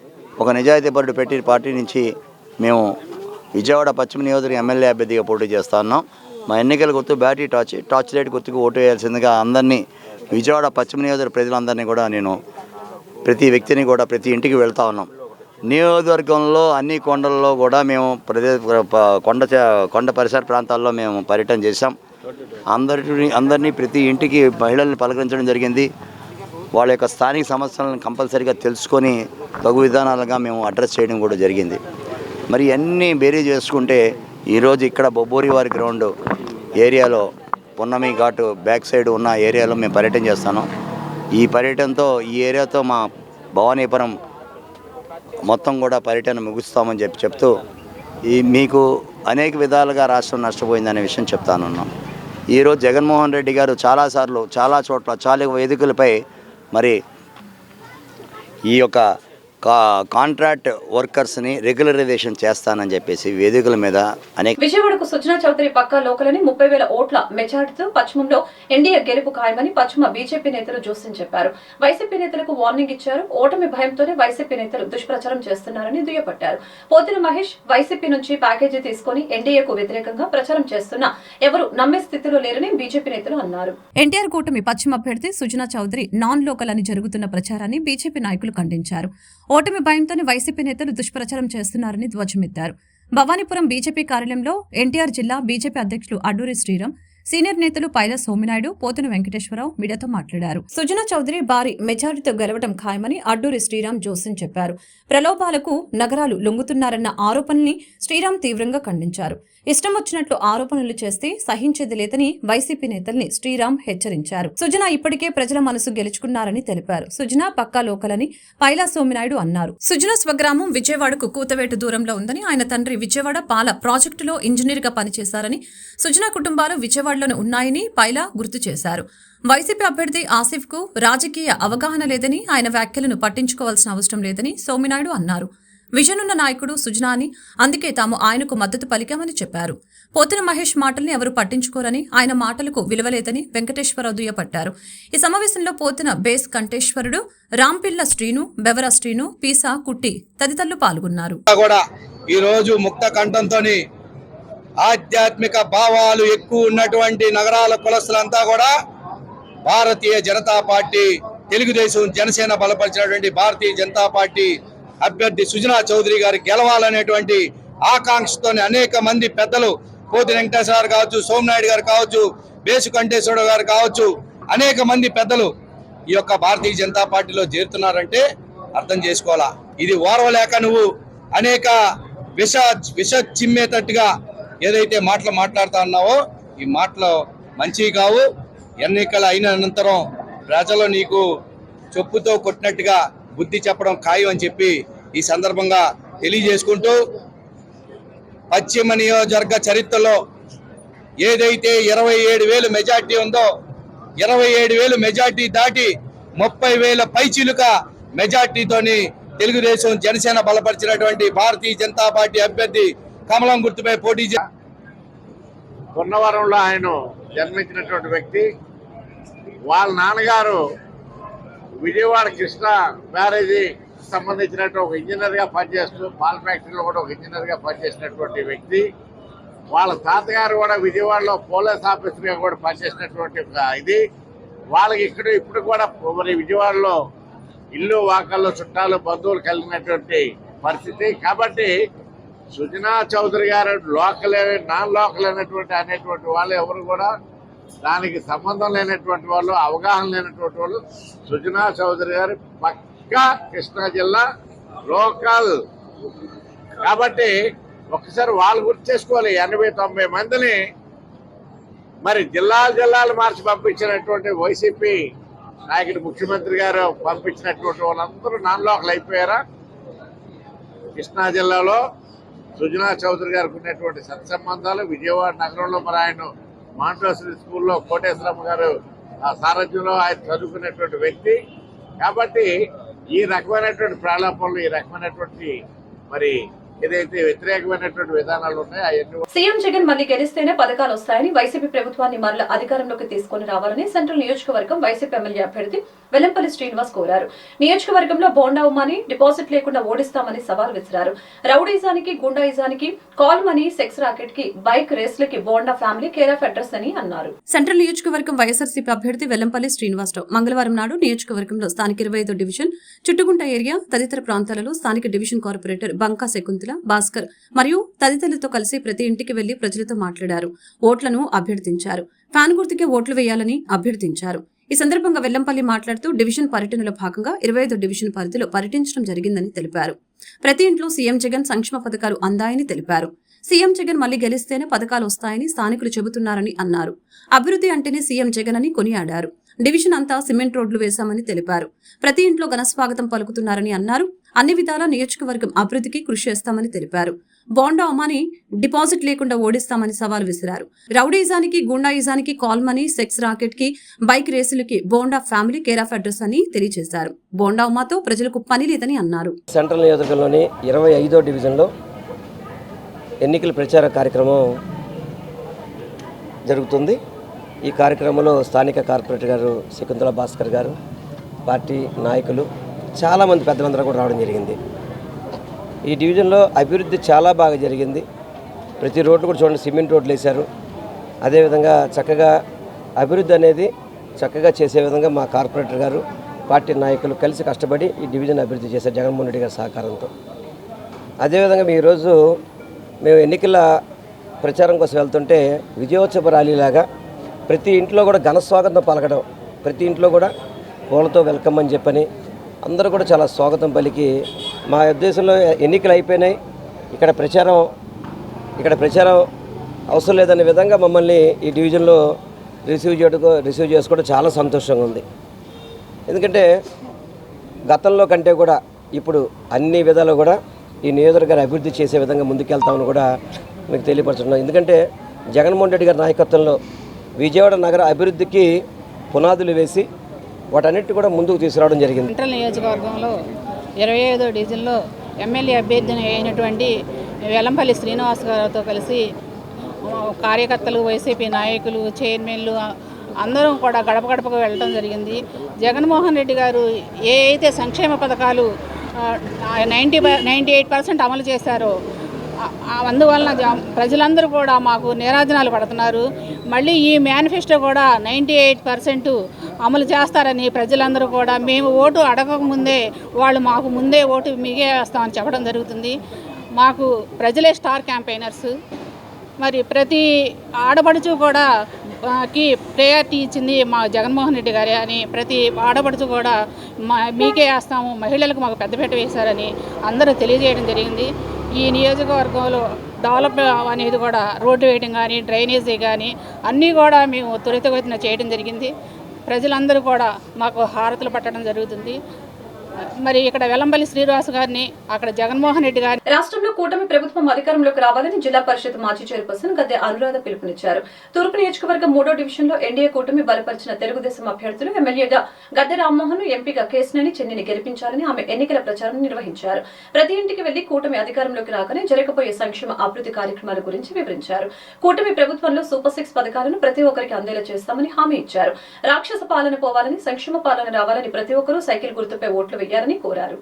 ఒక నిజాయితీ పరుడు పెట్టి పార్టీ నుంచి మేము విజయవాడ పశ్చిమ నియోజకవర్గ ఎమ్మెల్యే అభ్యర్థిగా పోటీ చేస్తా ఉన్నాం. మా ఎన్నికల గుర్తు బ్యాటరీ టార్చ్ లైట్ గుర్తుకు ఓటు వేయాల్సిందిగా అందరినీ విజయవాడ పశ్చిమ నియోజకవర్గ ప్రజలందరినీ కూడా నేను ప్రతి వ్యక్తిని కూడా ప్రతి ఇంటికి వెళ్తా ఉన్నాం. నియోజకవర్గంలో అన్ని కొండల్లో కూడా మేము కొండ పరిసర ప్రాంతాల్లో మేము పర్యటన చేశాం. అందరినీ ప్రతి ఇంటికి మహిళల్ని పలకరించడం జరిగింది. వాళ్ళ యొక్క స్థానిక సమస్యలను కంపల్సరీగా తెలుసుకొని తగు విధానాలుగా మేము అడ్రస్ చేయడం కూడా జరిగింది. మరి అన్నీ బేరీ చేసుకుంటే ఈరోజు ఇక్కడ బొబ్బూరివారి గ్రౌండ్ ఏరియాలో పున్నమి ఘాటు బ్యాక్ సైడ్ ఉన్న ఏరియాలో మేము పర్యటన చేస్తాను. ఈ పర్యటనతో ఈ ఏరియాతో మా భవానీపురం మొత్తం కూడా పర్యటన ముగిస్తామని చెప్తూ మీకు అనేక విధాలుగా రాష్ట్రం నష్టపోయిందనే విషయం చెప్తానున్నాం. ఈరోజు జగన్మోహన్ రెడ్డి గారు చాలాసార్లు చాలా చోట్ల చాలా వేదికలపై మరి ఈ యొక్క కాంట్రాక్ట్ వర్కర్స్ని రెగ్యులరైజేషన్ చేస్తానని చెప్పేసి వేదికల మీద అనేక. విజయవాడకు సుజనా చౌదరి పక్కా లోకలని 30,000 ఓట్ల మెజార్టీతో పశ్చిమంలో ఎన్డీఏ గెలుపు ఖాయమని పశ్చిమ బీజేపీ నేతలు జోస్యం చెప్పారు. వైసీపీ నేతలకు వార్నింగ్ ఇచ్చారు. ఓటమి భయంతోనే వైసీపీ నేతలు దుష్ప్రచారం చేస్తున్నారని దుయ్యబట్టారు. పోతిన మహేష్ వైసీపీ నుంచి ప్యాకేజీ తీసుకుని ఎన్డీఏకు వ్యతిరేకంగా ప్రచారం చేస్తున్నా ఎవరు నమ్మే స్థితిలో లేరని బీజేపీ నేతలు అన్నారు. ఎన్టీఆర్ కూటమి పశ్చిమ అభ్యర్థి సుజనా చౌదరి నాన్ లోకల్ అని జరుగుతున్న ప్రచారాన్ని బీజేపీ నాయకులు ఖండించారు. ఓటమి భయంతోనే వైసీపీ నేతలు దుష్ప్రచారం చేస్తున్నారని ధ్వజమెత్తారు. భవానీపురం బీజేపీ కార్యాలయంలో ఎన్టీఆర్ జిల్లా బీజేపీ అధ్యక్షులు అడ్డూరి శ్రీరామ్, సీనియర్ నేతలు పైల సోమినాయుడు, పోతున వెంకటేశ్వరరావు మీడియాతో మాట్లాడారు. సుజనా చౌదరి భారీ మెజారిటీతో గెలవడం ఖాయమని అడ్డూరి శ్రీరామ్ జోస్యం చెప్పారు. ప్రలోభాలకు నగరాలు లొంగుతున్నారన్న ఆరోపణల్ని శ్రీరామ్ తీవ్రంగా ఖండించారు. ఇష్టం వచ్చినట్లు ఆరోపణలు చేస్తే సహించేది లేదని వైసీపీ నేతల్ని శ్రీరామ్ హెచ్చరించారు. సుజనా ఇప్పటికే ప్రజల మనసు గెలుచుకున్నారని తెలిపారు. సుజనా పక్కా లోకలని పైలా సోమినాయుడు అన్నారు. సుజనా స్వగ్రామం విజయవాడకు కూతవేటు దూరంలో ఉందని, ఆయన తండ్రి విజయవాడ పాల ప్రాజెక్టులో ఇంజనీర్ గా పనిచేశారని, సుజనా కుటుంబాలు విజయవాడలోనే ఉన్నాయని పైలా గుర్తు చేశారు. వైసీపీ అభ్యర్థి ఆసిఫ్ కు రాజకీయ అవగాహన లేదని, ఆయన వ్యాఖ్యలను పట్టించుకోవాల్సిన అవసరం లేదని సోమినాయుడు అన్నారు. విజనున్న నాయకుడు సుజనా అని, అందుకే తాము ఆయనకు మద్దతు పలికామని చెప్పారు. పోతున మహేష్ మాటల్ని ఎవరు పట్టించుకోరని, ఆయన మాటలకు విలువలేదని వెంకటేశ్వరరావు దుయ్యపట్టారు. ఈ సమావేశంలో పోతున బేస్ కంఠేశ్వరుడు, రాంపిల్ల శ్రీను, బెవర శ్రీను, పీసా కుట్టి తదితరులు పాల్గొన్నారు. ఈ రోజు ముక్త కంఠంతోని ఆధ్యాత్మిక భావాలు ఎక్కువ ఉన్నటువంటి నగరాల కులస్తులంతా కూడా భారతీయ జనతా పార్టీ, తెలుగుదేశం, జనసేన బలపరిచినటువంటి భారతీయ జనతా పార్టీ అభ్యర్థి సుజనా చౌదరి గారు గెలవాలనేటువంటి ఆకాంక్షతోనే అనేక మంది పెద్దలు కోతి వెంకటేశ్వర కావచ్చు, సోమనాయుడు గారు కావచ్చు, బేసు కంఠేశ్వర గారు కావచ్చు, అనేక మంది పెద్దలు ఈ యొక్క భారతీయ జనతా పార్టీలో చేరుతున్నారంటే అర్థం చేసుకోవాలా. ఇది ఓర్వలేక నువ్వు అనేక విష చిమ్మేటట్టుగా ఏదైతే మాటలు మాట్లాడుతా ఉన్నావో ఈ మాటలు మంచివి కావు. ఎన్నికలు అయిన అనంతరం ప్రజలు నీకు చెప్పుతో కొట్టినట్టుగా బుద్ధి చెప్పడం ఖాయం అని చెప్పి ఈ సందర్భంగా తెలియజేసుకుంటూ, పశ్చిమ నియోజకవర్గ చరిత్రలో ఏదైతే 27,000 మెజార్టీ ఉందో 27,000 మెజార్టీ దాటి 30,000 పైచిలుక మెజార్టీతోని తెలుగుదేశం జనసేన బలపరిచినటువంటి భారతీయ జనతా పార్టీ అభ్యర్థి కమలం గుర్తుపై పోటీ కొన్నవరంలో ఆయన జన్మించినటువంటి వ్యక్తి. వాళ్ళ నాన్నగారు విజయవాడ కృష్ణ బ్యారేజీ సంబంధించినటువంటి ఒక ఇంజనీర్గా పనిచేస్తూ పాల ఫ్యాక్టరీలో కూడా ఒక ఇంజనీర్గా పనిచేసినటువంటి వ్యక్తి. వాళ్ళ తాతగారు కూడా విజయవాడలో పోలీస్ ఆఫీసర్గా కూడా పనిచేసినటువంటి ఇది. వాళ్ళకి ఇప్పుడు కూడా మరి విజయవాడలో ఇల్లు వాకల్లో చుట్టాలు బంధువులు కలిగినటువంటి పరిస్థితి. కాబట్టి సుజనా చౌదరి గారు లోకల్ నాన్ లోకల్ అనేటువంటి వాళ్ళు ఎవరు కూడా దానికి సంబంధం లేనటువంటి వాళ్ళు, అవగాహన లేనటువంటి వాళ్ళు. సుజనా చౌదరి గారు పక్కా కృష్ణా జిల్లా లోకల్. కాబట్టి ఒకసారి వాళ్ళు గుర్తు చేసుకోవాలి. 80-90 మందిని మరి జిల్లాలు మార్చి పంపించినటువంటి వైసీపీ నాయకుడు ముఖ్యమంత్రి గారు పంపించినటువంటి వాళ్ళందరూ నాన్ లోకల్ అయిపోయారా? కృష్ణా జిల్లాలో సుజనా చౌదరి గారికి ఉన్నటువంటి సత్సంబంధాలు, విజయవాడ నగరంలో మరి ఆయన మాంటోసరీ స్కూల్లో కోటేశ్వరమ్మ గారు సారథ్యంలో ఆయన చదువుకునేటువంటి వ్యక్తి. కాబట్టి ఈ రకమైనటువంటి ప్రాళాపనలు, ఈ రకమైనటువంటి మరి ఏదైతే వ్యతిరేకమైనటువంటి విధానాలు ఉన్నాయో అవన్నీ. సీఎం జగన్ మళ్లీ గెలిస్తేనే పథకాలు వస్తాయని, వైసీపీ ప్రభుత్వాన్ని మరల అధికారంలోకి తీసుకుని రావాలని సెంట్రల్ నియోజకవర్గం వైసీపీ ఎమ్మెల్యే అభ్యర్థి వెల్లంపల్లి శ్రీనివాస్ కోరారు. నియోజకవర్గంలో బోండా ఉమ్మని డిపాజిట్ లేకుండా ఓడిస్తామని సవాల్ విసిరారు. రౌడీజానికి, గుండాయిజానికి కాల్ మనీ, సెక్స్ రాకెట్ కి, బైక్ రేస్లకి Bonda family care of address అని అన్నారు. సెంట్రల్ నియోజకవర్గం వైఎస్ఆర్సీపీ అభ్యర్థి వెల్లంపల్లి శ్రీనివాసరావు మంగళవారం నాడు నియోజకవర్గంలో స్థానిక 25వ డివిజన్ చుట్టుగుంట ఏరియా తదితర ప్రాంతాలలో స్థానిక డివిజన్ కార్పొరేటర్ బంకా శకుంతల, భాస్కర్ మరియు తదితరులతో కలిసి ప్రతి ఇంటికి వెళ్లి ప్రజలతో మాట్లాడారు. ఓట్లను అభ్యర్థించారు. ఫ్యాన్ గుర్తుకే ఓట్లు వేయాలని అభ్యర్థించారు. ఈ సందర్భంగా వెల్లంపల్లి మాట్లాడుతూ డివిజన్ పర్యటనలో భాగంగా 25వ డివిజన్ పరిధిలో పర్యటించడం జరిగిందని తెలిపారు. ప్రతి ఇంట్లో సీఎం జగన్ సంక్షేమ పథకాలు అందాయని తెలిపారు. సీఎం జగన్ మళ్లీ గెలిస్తేనే పథకాలు వస్తాయని స్థానికులు చెబుతున్నారని అన్నారు. అభివృద్ధి అంటేనే సీఎం జగన్ అని కొనియాడారు. డివిజన్ అంతా సిమెంట్ రోడ్లు వేశామని తెలిపారు. ప్రతి ఇంట్లో ఘనస్వాగతం పలుకుతున్నారని అన్నారు. అన్ని విధాలా నియోజకవర్గం అభివృద్ధికి కృషి చేస్తామని తెలిపారు. బోండా అమ్మాని డిపాజిట్ లేకుండా ఓడిస్తామని సవాల్ విసిరారు. రౌడీజానికి, గుండాయిజానికి కాల్ మనీ, సెక్స్ రాకెట్ కి, బైక్ రేసులకి Bonda family care of address అని తెలియజేశారు. బోండా అమ్మాతో ప్రజలకు పని లేదని అన్నారు. సెంట్రల్ నియోజకవర్గంలోని 25వ డివిజన్లో ఎన్నికల ప్రచార కార్యక్రమం జరుగుతుంది. ఈ కార్యక్రమంలో స్థానిక కార్పొరేటర్ గారు శకుంతల భాస్కర్ గారు, పార్టీ నాయకులు, చాలామంది పెద్దలందరూ కూడా రావడం జరిగింది. ఈ డివిజన్లో అభివృద్ధి చాలా బాగా జరిగింది. ప్రతి రోడ్డు కూడా చూడండి, సిమెంట్ రోడ్లు వేశారు. అదేవిధంగా చక్కగా అభివృద్ధి అనేది చక్కగా చేసే విధంగా మా కార్పొరేటర్ గారు, పార్టీ నాయకులు కలిసి కష్టపడి ఈ డివిజన్ అభివృద్ధి చేశారు జగన్మోహన్ రెడ్డి గారి సహకారంతో. అదేవిధంగా ఈరోజు మేము ఎన్నికల ప్రచారం కోసం వెళ్తుంటే విజయోత్సవ ర్యాలీలాగా ప్రతి ఇంట్లో కూడా ఘనస్వాగతం పలకడం, ప్రతి ఇంట్లో కూడా పూలతో వెల్కమ్ అని చెప్పని అందరూ కూడా చాలా స్వాగతం పలికి, మా ఉద్దేశంలో ఎన్నికలు అయిపోయినాయి, ఇక్కడ ప్రచారం అవసరం లేదనే విధంగా మమ్మల్ని ఈ డివిజన్లో రిసీవ్ చేసుకోవడం చాలా సంతోషంగా ఉంది. ఎందుకంటే గతంలో కంటే కూడా ఇప్పుడు అన్ని విధాలు కూడా ఈ నియోజకవర్గాన్ని అభివృద్ధి చేసే విధంగా ముందుకెళ్తామని కూడా మీకు తెలియపరుచున్నాం. ఎందుకంటే జగన్మోహన్ రెడ్డి గారి నాయకత్వంలో విజయవాడ నగర అభివృద్ధికి పునాదులు వేసి వాటన్నిటి కూడా ముందుకు తీసుకురావడం జరిగింది. సెంట్రల్ నియోజకవర్గంలో 25వ డివిజన్లో ఎమ్మెల్యే అభ్యర్థి అయినటువంటి వెల్లంపల్లి శ్రీనివాస్ గారితో కలిసి కార్యకర్తలు, వైసీపీ నాయకులు, చైర్మన్లు అందరం కూడా గడప గడపకు వెళ్ళడం జరిగింది. జగన్మోహన్ రెడ్డి గారు ఏ అయితే సంక్షేమ పథకాలు 98% అమలు చేశారో అందువలన ప్రజలందరూ కూడా మాకు నీరాజనాలు పడుతున్నారు. మళ్ళీ ఈ మేనిఫెస్టో కూడా 98% అమలు చేస్తారని ప్రజలందరూ కూడా మేము ఓటు అడగకముందే వాళ్ళు మాకు ముందే ఓటు మీగే వేస్తామని చెప్పడం జరుగుతుంది. మాకు ప్రజలే స్టార్ క్యాంపెయినర్స్. మరి ప్రతి ఆడపడుచు కూడా ప్రయారిటీ ఇచ్చింది మా జగన్మోహన్ రెడ్డి గారే అని ప్రతి ఆడపడుచు కూడా మీకే వేస్తాము, మహిళలకు మాకు పెద్దపీట వేశారని అందరూ తెలియజేయడం జరిగింది. ఈ నియోజకవర్గంలో డెవలప్ అనేది కూడా రోడ్డు వేయడం కానీ డ్రైనేజీ కానీ అన్నీ కూడా మేము త్వరితగతిన చేయడం జరిగింది. ప్రజలందరూ కూడా మాకు హారతులు పట్టడం జరుగుతుంది. మరి ఇక్కడ వెల్లంపల్లి శ్రీనివాస్ గారిని, అక్కడ జగన్మోహన్ రెడ్డి గారిని. రాష్ట్రంలో కూటమి ప్రభుత్వం అధికారంలోకి రావాలని జిల్లా పరిషత్ మాజీ చైర్పర్సన్ గద్దె అనురాధ పిలుపునిచ్చారు. తూర్పు నియోజకవర్గం 3వ డివిజన్లో ఎన్డీఏ కూటమి బలపరిచిన తెలుగుదేశం అభ్యర్థులు ఎమ్మెల్యేగా గద్దె రామ్మోహన్, ఎంపీగా కేశినేని చెన్నిని గెలిపించాలని ఆమె ఎన్నికల ప్రచారం నిర్వహించారు. ప్రతి ఇంటికి వెళ్లి కూటమి అధికారంలోకి రాగానే జరగబోయే సంక్షేమ అభివృద్ధి కార్యక్రమాల గురించి వివరించారు. కూటమి ప్రభుత్వంలో సూపర్ 6 పథకాలను ప్రతి ఒక్కరికి అందేలా చేస్తామని హామీ ఇచ్చారు. రాక్షస పాలన పోవాలని, సంక్షేమ పాలన రావాలని ప్రతి ఒక్కరూ సైకిల్ గుర్తుపై ఓట్లు వేయాలని కోరారు.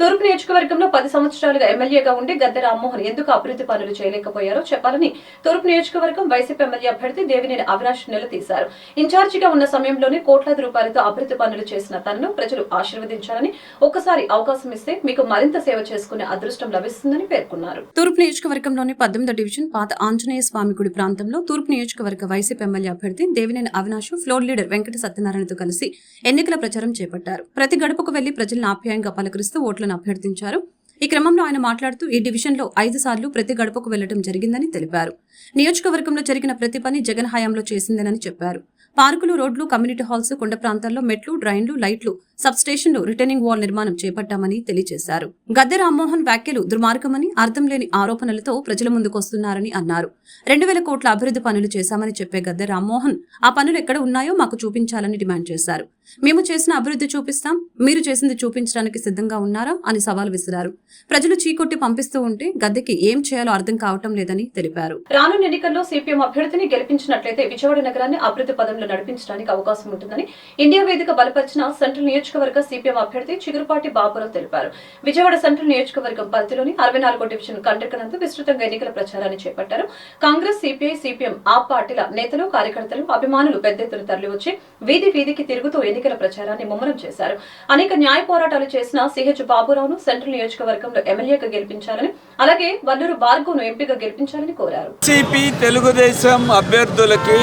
తూర్పు నియోజకవర్గంలో 10 సంవత్సరాలుగా ఎమ్మెల్యేగా ఉండి గద్దె రామ్మోహన్ ఎందుకు అభివృద్ధి పనులు చేయలేకపోయారో చెప్పాలని తూర్పు నియోజకవర్గం వైసీపీ ఎమ్మెల్యే అభ్యర్థి దేవినేని అవినాష్ నిలదీశారు. ఇన్ఛార్జిగా ఉన్న సమయంలోనే కోట్లాది రూపాయలతో అభివృద్ధి పనులు చేసిన తనను ప్రజలు ఆశీర్వదించాలని, ఒక్కసారి అవకాశం ఇస్తే మీకు మరింత సేవ చేసుకునే అదృష్టం లభిస్తుందని పేర్కొన్నారు. తూర్పు నియోజకవర్గంలోని 18వ డివిజన్ పాత ఆంజనేయ స్వామి గుడి ప్రాంతంలో తూర్పు నియోజకవర్గ వైసీపీ ఎమ్మెల్యే అభ్యర్థి దేవినేని అవినాష్ ఫ్లోర్ లీడర్ వెంకట సత్యనారాయణతో కలిసి ఎన్నికల ప్రచారం చేపట్టారు. ప్రతి గడపకు వెళ్లి ప్రజలను ఆప్యాయంగా పలకరిస్తూ ఓట్లను అభ్యర్థించారు. ఈ క్రమంలో ఆయన మాట్లాడుతూ ఈ డివిజన్లో 5 సార్లు ప్రతి గడపకు వెళ్లడం జరిగిందని తెలిపారు. నియోజకవర్గంలో జరిగిన ప్రతి పని జగన్ హయాంలో చేసిందేనని చెప్పారు. పార్కులు, రోడ్లు, కమ్యూనిటీ హాల్స్, కొండ ప్రాంతాల్లో మెట్లు, డ్రైన్లు, లైట్లు, సబ్ స్టేషన్లు, రిటర్నింగ్ వాల్ నిర్మాణం చేపట్టామని తెలియజేశారు. గద్దె రామ్మోహన్ వ్యాఖ్యలు దుర్మార్గమని, అర్థం లేని ఆరోపణలతో ప్రజల ముందుకొస్తున్నారని అన్నారు. 2000 కోట్ల అభివృద్ధి పనులు చేశామని చెప్పే గద్దె రామ్మోహన్ ఆ పనులు ఎక్కడ ఉన్నాయో మాకు చూపించాలని డిమాండ్ చేశారు. మేము చేసిన అభివృద్ధి చూపిస్తాం, మీరు చేసింది చూపించడానికి సిద్ధంగా ఉన్నారా అని సవాల్ విసిరారు. ప్రజలు చీకొట్టి పంపిస్తూ ఉంటే గద్దెకి ఏం చేయాలో అర్థం కావటం లేదని తెలిపారు. రానున్న ఎన్నికల్లో సిపిఎం అభ్యర్థిని గెలిపించినట్లయితే విజయవాడ నగరాన్ని అభివృద్ధి పదంలో నడిపించడానికి అవకాశం ఉంటుందని ఇండియా వేదిక బలపరిచిన సెంట్రల్ నియోజకవర్గ సిపిఎం అభ్యర్థి చిగురుపాటి బాపురావు తెలిపారు. విజయవాడ సెంట్రల్ నియోజకవర్గం పరిధిలోని 64వ డివిజన్ కంటకనందు విస్తృతంగా ఎన్నికల ప్రచారాన్ని చేపట్టారు. కాంగ్రెస్, సిపిఐ, సిపిఎం, ఆప్ పార్టీల నేతలు, కార్యకర్తలు, అభిమానులు పెద్ద ఎత్తున తరలివచ్చి వీధి వీధికి తిరుగుతూ ఎన్నికల ప్రచారాన్ని ముమ్మరం చేశారు. అనేక న్యాయ పోరాటాలు చేసిన సిహెచ్ బాబురావును సెంట్రల్ నియోజకవర్గంలో ఎమ్మెల్యేగా గెలిపించాలని, అలాగే వల్లూరు భార్గవ్ను ఎంపీగా గెలిపించాలని కోరారు. సిపి తెలుగుదేశం అభ్యర్థులకి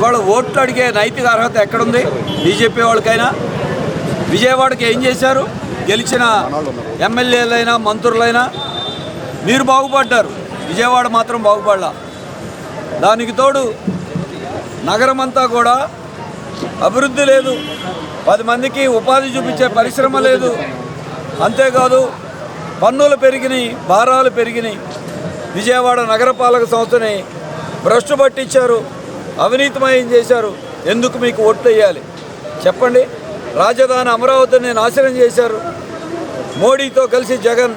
వాళ్ళు ఓట్లు అడిగే నైతిక అర్హత ఎక్కడుంది? బీజేపీ వాళ్ళకైనా విజయవాడకి ఏం చేశారు? గెలిచిన ఎమ్మెల్యేలైనా మంత్రులైనా మీరు బాగుపడ్డారు, విజయవాడ మాత్రం బాగుపడలా. దానికి తోడు నగరమంతా కూడా అభివృద్ధి లేదు, 10 మందికి ఉపాధి చూపించే పరిశ్రమ లేదు. అంతేకాదు పన్నులు పెరిగినాయి, భారాలు పెరిగినాయి. విజయవాడ నగరపాలక సంస్థని భ్రష్టు పట్టించారు, అవినీతిమయం చేశారు. ఎందుకు మీకు ఓట్లు వేయాలి చెప్పండి? రాజధాని అమరావతిని నాశనం చేశారు మోడీతో కలిసి జగన్.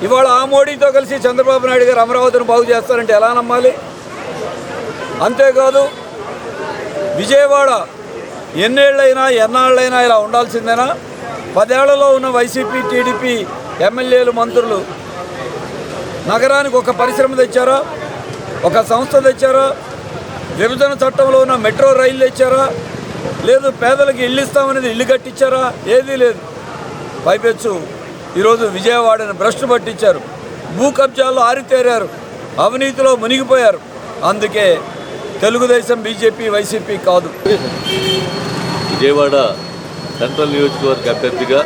ఇవాళ ఆ మోడీతో కలిసి చంద్రబాబు నాయుడు గారు అమరావతిని బాగు చేస్తారంటే ఎలా నమ్మాలి? అంతేకాదు విజయవాడ ఎన్నేళ్ళైనా ఎన్నాళ్ళైనా ఇలా ఉండాల్సిందేనా? 10 ఏళ్లలో ఉన్న వైసీపీ, టీడీపీ ఎమ్మెల్యేలు, మంత్రులు నగరానికి ఒక పరిశ్రమ తెచ్చారా? ఒక సంస్థ తెచ్చారా? విభజన చట్టంలో ఉన్న మెట్రో రైలు తెచ్చారా? లేదు పేదలకు ఇల్లు ఇస్తామనేది ఇల్లు కట్టించారా? ఏదీ లేదు. పైపెచ్చు ఈరోజు విజయవాడని భ్రష్టు పట్టించారు, భూ కబ్జాల్లో ఆరితేరారు, అవినీతిలో మునిగిపోయారు. అందుకే తెలుగుదేశం, బీజేపీ, వైసీపీ కాదు. విజయవాడ సెంట్రల్ నియోజకవర్గ అభ్యర్థిగా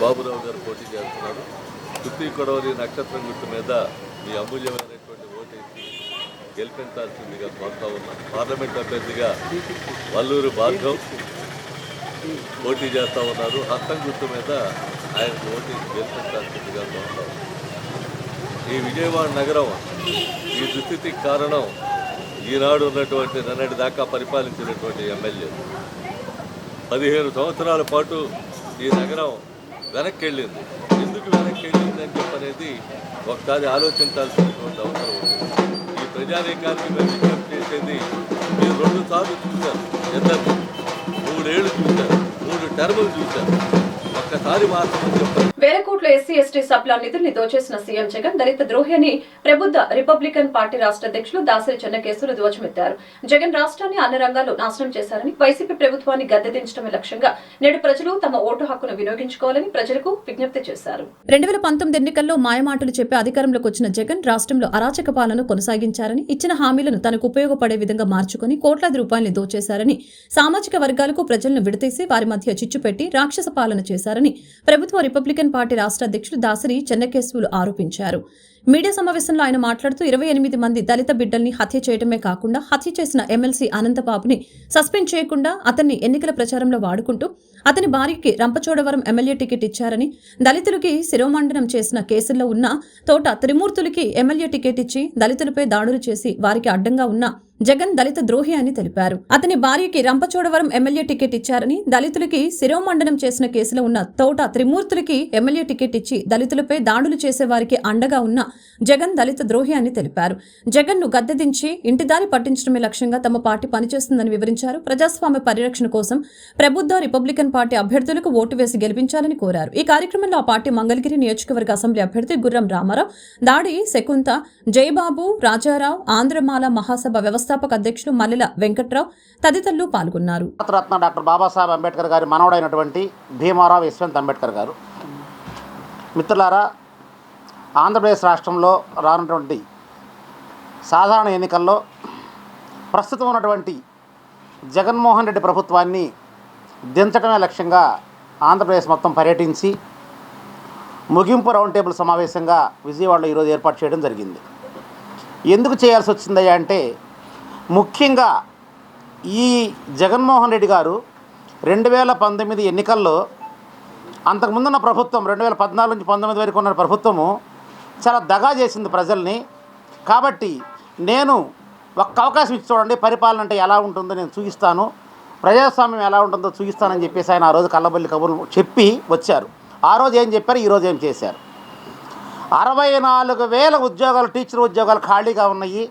బాబురావు గారు పోటీ చేస్తున్నారు. చుట్టూ కొడవలి నక్షత్రం గుర్తు మీద మీ అమూల్యమైనటువంటి ఓటేసి గెలిపించాల్సిందిగా కోరుతా ఉన్నాం. పార్లమెంట్ అభ్యర్థిగా వల్లూరు భార్గవ్ పోటీ చేస్తూ ఉన్నారు. హస్తం గుర్తు మీద ఆయనకు ఓటేసి గెలిపించాల్సిందిగా కోరుతా ఉన్నాం. ఈ విజయవాడ నగరం ఈ దుస్థితికి కారణం ఈనాడు ఉన్నటువంటి నిన్నటి దాకా పరిపాలించినటువంటి ఎమ్మెల్యేలు. 15 సంవత్సరాల పాటు ఈ నగరం వెనక్కి వెళ్ళింది. ఎందుకు వెనక్కి వెళ్ళింది అని చెప్పనేది ఒకసారి ఆలోచించాల్సినటువంటి అవసరం ఉంది. ఈ ప్రజానీకానికి మేము విజ్ఞప్తి చేసేది, మీరు 2 సార్లు చూశారు, ఇద్దరు 3 ఏళ్ళు చూశారు, 3 టర్ములు చూశారు, ఒక్కసారి మాత్రం చెప్పారు. వేల కోట్ల ఎస్సీ ఎస్టీ సభ్యుల నిధుల్ని దోచేసిన సీఎం జగన్ దళిత ద్రోహి అని ప్రబుద్ధ రిపబ్లికన్ పార్టీ రాష్ట్ర అధ్యక్షులు దాసరి చెన్నకేశవులు ధ్వజమెత్తారు. జగన్ రాష్ట్రాన్ని అన్ని రంగాల్లో నాశనం చేశారని, వైసీపీ ప్రభుత్వాన్ని గద్దెదించడమే లక్ష్యంగా నేడు ప్రజలు తమ ఓటు హక్కును వినియోగించుకోవాలని ప్రజలకు విజ్ఞప్తి చేశారు. 2019 ఎన్నికల్లో మాయమాటలు చెప్పి అధికారంలోకి వచ్చిన జగన్ రాష్ట్రంలో అరాచక పాలన కొనసాగించారని, ఇచ్చిన హామీలను తనకు ఉపయోగపడే విధంగా మార్చుకుని కోట్లాది రూపాయల్ని దోచేశారని, సామాజిక వర్గాలకు ప్రజలను విడతీసి వారి మధ్య చిచ్చు పెట్టి రాక్షస పాలన చేశారని ప్రభుత్వ రిపబ్లికన్ పార్టీ రాష్ట్ర అధ్యక్షులు దాసరి చెన్నకేశవులు ఆరోపించారు. మీడియా సమావేశంలో ఆయన మాట్లాడుతూ 28 మంది దళిత బిడ్డల్ని హత్య చేయడమే కాకుండా హత్య చేసిన ఎమ్మెల్సీ అనంతబాబుని సస్పెండ్ చేయకుండా అతన్ని ఎన్నికల ప్రచారంలో వాడుకుంటూ అతని భార్యకి రంపచోడవరం ఎమ్మెల్యే టికెట్ ఇచ్చారని, దళితులకి శిరోమండనం చేసిన కేసుల్లో ఉన్న తోట త్రిమూర్తులకి ఎమ్మెల్యే టికెట్ ఇచ్చి దళితులపై దాడులు చేసి వారికి అడ్డంగా ఉన్న జగన్ దళిత ద్రోహి అని తెలిపారు. అతని భార్యకి రంపచోడవరం ఎమ్మెల్యే టికెట్ ఇచ్చారని, దళితులకి శిరోమండనం చేసిన కేసులో ఉన్న తోట త్రిమూర్తులకి ఎమ్మెల్యే టికెట్ ఇచ్చి దళితులపై దాడులు చేసే వారికి అండగా ఉన్న జగన్ దళిత ద్రోహి అని తెలిపారు. జగన్ ను గద్దెదించి ఇంటిదారి పట్టించడమే లక్ష్యంగా తమ పార్టీ పనిచేస్తుందని వివరించారు. ప్రజాస్వామ్య పరిరక్షణ కోసం ప్రబుద్ధ రిపబ్లికన్ పార్టీ అభ్యర్థులకు ఓటు వేసి గెలిపించాలని కోరారు. ఈ కార్యక్రమంలో ఆ పార్టీ మంగళగిరి నియోజకవర్గ అసెంబ్లీ అభ్యర్థి గుర్రం రామారావు, దాడి శకుంత, జయబాబు, రాజారావు, ఆంధ్రమాల మహాసభ వ్యవస్థాపక అధ్యక్షులు మల్లెల వెంకట్రావు తదితరులు పాల్గొన్నారు. రత్న డాక్టర్ బాబాసాహెబ్ అంబేద్కర్ గారి మనవడైనటువంటి భీమారావు యశ్వంత్ అంబేద్కర్ గారు. మిత్రులారా, ఆంధ్రప్రదేశ్ రాష్ట్రంలో రానున్నటువంటి సాధారణ ఎన్నికల్లో ప్రస్తుతం ఉన్నటువంటి జగన్మోహన్ రెడ్డి ప్రభుత్వాన్ని దించడమే లక్ష్యంగా ఆంధ్రప్రదేశ్ మొత్తం పర్యటించి ముగింపు రౌండ్ టేబుల్ సమావేశంగా విజయవాడలో ఈరోజు ఏర్పాటు చేయడం జరిగింది. ఎందుకు చేయాల్సి వచ్చిందయ్యా అంటే, ముఖ్యంగా ఈ జగన్మోహన్ రెడ్డి గారు 2019 ఎన్నికల్లో అంతకుముందున్న ప్రభుత్వం 2014 నుంచి 19 వరకు ఉన్న ప్రభుత్వము చాలా దగా చేసింది ప్రజల్ని. కాబట్టి నేను ఒక్క అవకాశం ఇచ్చి చూడండి, పరిపాలన అంటే ఎలా ఉంటుందో నేను చూపిస్తాను, ప్రజాస్వామ్యం ఎలా ఉంటుందో చూపిస్తానని చెప్పేసి ఆయన ఆ రోజు కళ్ళబల్లి కబుర్లు చెప్పి వచ్చారు. ఆ రోజు ఏం చెప్పారు, ఈరోజు ఏం చేశారు? 64,000 ఉద్యోగాలు, టీచర్ ఉద్యోగాలు ఖాళీగా ఉన్నాయి.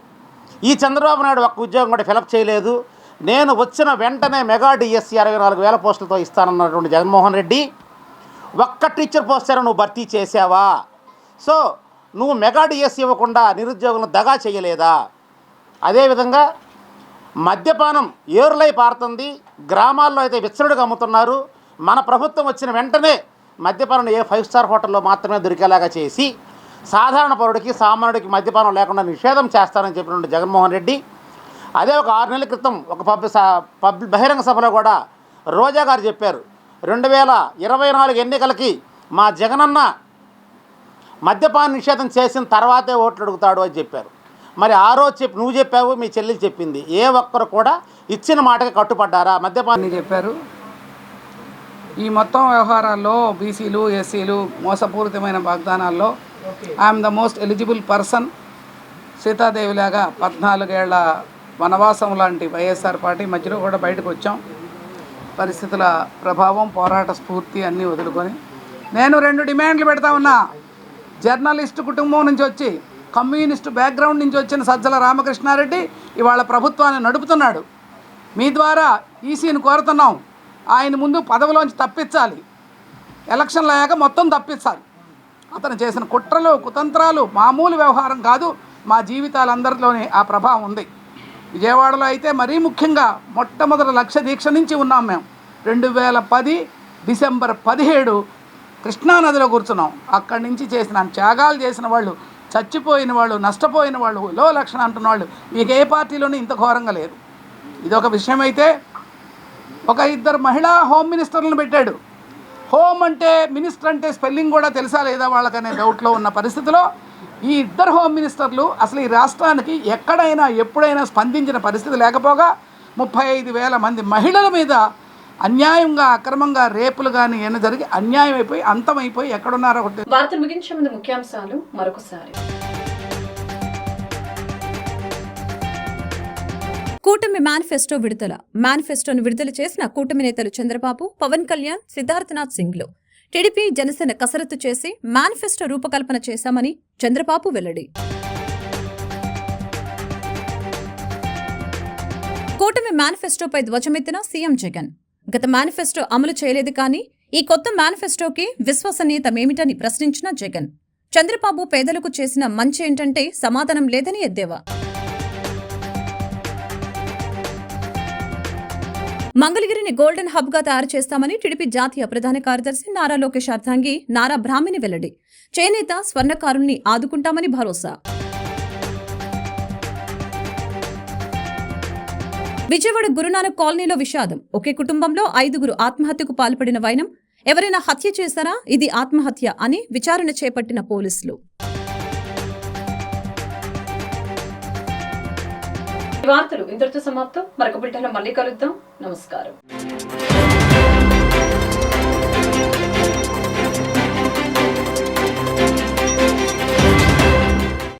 ఈ చంద్రబాబు నాయుడు ఒక్క ఉద్యోగం కూడా ఫిలప్ చేయలేదు. నేను వచ్చిన వెంటనే మెగా డిఎస్సి 64,000 పోస్టులతో ఇస్తానన్నటువంటి జగన్మోహన్ రెడ్డి ఒక్క టీచర్ పోస్టర్ నువ్వు భర్తీ చేసావా? సో నువ్వు మెగా డిఎస్సి ఇవ్వకుండా నిరుద్యోగులను దగా చేయలేదా? అదేవిధంగా మద్యపానం ఏరులై పారుతుంది, గ్రామాల్లో అయితే విచ్చలుడిగా అమ్ముతున్నారు. మన ప్రభుత్వం వచ్చిన వెంటనే మద్యపానం ఏ 5 స్టార్ హోటల్లో మాత్రమే దొరికేలాగా చేసి సాధారణ పౌరుడికి, సామాన్యుడికి మద్యపానం లేకుండా నిషేధం చేస్తానని చెప్పినటువంటి జగన్మోహన్ రెడ్డి అదే ఒక 6 నెలల క్రితం ఒక బహిరంగ సభలో కూడా రోజా గారు చెప్పారు, 2024 ఎన్నికలకి మా జగనన్న మద్యపాన నిషేధం చేసిన తర్వాతే ఓట్లు అడుగుతాడు అని చెప్పారు. మరి ఆ రోజు నువ్వు చెప్పావు, మీ చెల్లెలు చెప్పింది, ఏ ఒక్కరు కూడా ఇచ్చిన మాటకి కట్టుపడ్డారా? మద్యపానం చెప్పారు. ఈ మొత్తం వ్యవహారాల్లో బీసీలు, ఎస్సీలు మోసపూరితమైన వాగ్దానాల్లో I'm the most eligible person. సీతాదేవిలాగా 14 ఏళ్ల వనవాసం లాంటి వైఎస్ఆర్ పార్టీ మధ్యలో కూడా బయటకు వచ్చాం. పరిస్థితుల ప్రభావం, పోరాట స్ఫూర్తి అన్నీ వదులుకొని నేను 2 డిమాండ్లు పెడతా ఉన్నా. జర్నలిస్టు కుటుంబం నుంచి వచ్చి, కమ్యూనిస్టు బ్యాక్గ్రౌండ్ నుంచి వచ్చిన సజ్జల రామకృష్ణారెడ్డి ఇవాళ ప్రభుత్వాన్ని నడుపుతున్నాడు. మీ ద్వారా ఈసీని కోరుతున్నాం, ఆయన ముందు పదవిలోంచి తప్పించాలి, ఎలక్షన్లు అయ్యాక మొత్తం తప్పించాలి. అతను చేసిన కుట్రలు, కుతంత్రాలు మామూలు వ్యవహారం కాదు. మా జీవితాలందరిలోనే ఆ ప్రభావం ఉంది. విజయవాడలో అయితే మరీ ముఖ్యంగా మొట్టమొదటి లక్ష్య దీక్ష నుంచి ఉన్నాం మేము. 2010 డిసెంబర్ 17 కృష్ణానదిలో కూర్చున్నాం. అక్కడి నుంచి చేసిన త్యాగాలు చేసిన వాళ్ళు, చచ్చిపోయిన వాళ్ళు, నష్టపోయిన వాళ్ళు, లో లక్షణ అంటున్న వాళ్ళు మీకు ఏ పార్టీలోనూ ఇంత ఘోరంగా లేరు. ఇదొక విషయం అయితే, ఒక 2 మహిళా హోమ్ మినిస్టర్లను పెట్టాడు. హోమ్ అంటే, మినిస్టర్ అంటే స్పెల్లింగ్ కూడా తెలుసా లేదా వాళ్ళకనే డౌట్లో ఉన్న పరిస్థితిలో ఈ 2 హోమ్ మినిస్టర్లు అసలు ఈ రాష్ట్రానికి ఎక్కడైనా ఎప్పుడైనా స్పందించిన పరిస్థితి లేకపోగా 35,000 మంది మహిళల మీద అన్యాయంగా, అక్రమంగా రేపులు కానీ ఏమైనా జరిగి అన్యాయం అయిపోయి, అంతమైపోయి ఎక్కడున్నారో ఒకటి. వార్తలు ముగించే ముందు ముఖ్యాంశాలు మరొకసారి. కూటమి మేనిఫెస్టో విడుదల. మేనిఫెస్టోను విడుదల చేసిన కూటమి నేతలు చంద్రబాబు, పవన్ కళ్యాణ్, సిద్ధార్థనాథ్ సింగ్లు టీడీపీ, జనసేన కసరత్తు చేసి మేనిఫెస్టో రూపకల్పన చేశామని చంద్రబాబు వెల్లడి. కూటమి మేనిఫెస్టోపై ధ్వజమెత్తిన సీఎం జగన్. గత మేనిఫెస్టో అమలు చేయలేదు కానీ ఈ కొత్త మేనిఫెస్టోకి విశ్వసనీయతమేమిటని ప్రశ్నించిన జగన్. చంద్రబాబు పేదలకు చేసిన మంచి ఏంటంటే సమాధానం లేదని ఎద్దేవా. మంగళగిరిని గోల్డెన్ హబ్ గా తయారు చేస్తామని టీడీపీ జాతీయ ప్రధాన కార్యదర్శి నారా లోకేష్ అర్ధాంగి నారా బ్రాహ్మణి వెల్లడి. చేనేత, స్వర్ణకారుల్ని ఆదుకుంటామని భరోసా. విజయవాడ గురునానక్ కాలనీలో విషాదం. ఒకే కుటుంబంలో 5గురు ఆత్మహత్యకు పాల్పడిన వైనం. ఎవరైనా హత్య చేశారా? ఇది ఆత్మహత్య అని విచారణ చేపట్టిన పోలీసులు. వార్తలు ఇంతటితో సమాప్తం. మరొక బిడ్డలో మళ్ళీ కలుద్దాం. నమస్కారం.